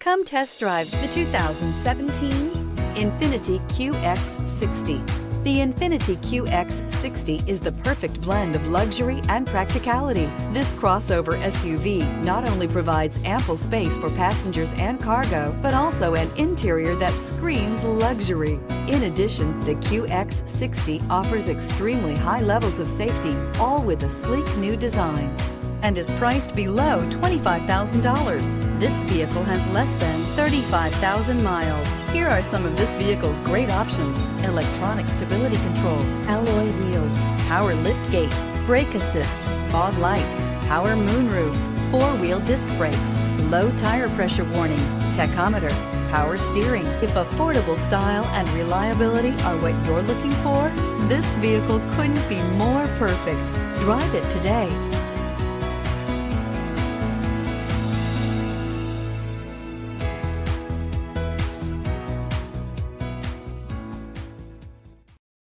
Come test drive the 2017 INFINITI QX60. The INFINITI QX60 is the perfect blend of luxury and practicality. This crossover SUV not only provides ample space for passengers and cargo, but also an interior that screams luxury. In addition, the QX60 offers extremely high levels of safety, all with a sleek new design, and is priced below $25,000. This vehicle has less than 35,000 miles. Here are some of this vehicle's great options: electronic stability control, alloy wheels, power liftgate, brake assist, fog lights, power moonroof, four-wheel disc brakes, low tire pressure warning, tachometer, power steering. If affordable style and reliability are what you're looking for, this vehicle couldn't be more perfect. Drive it today.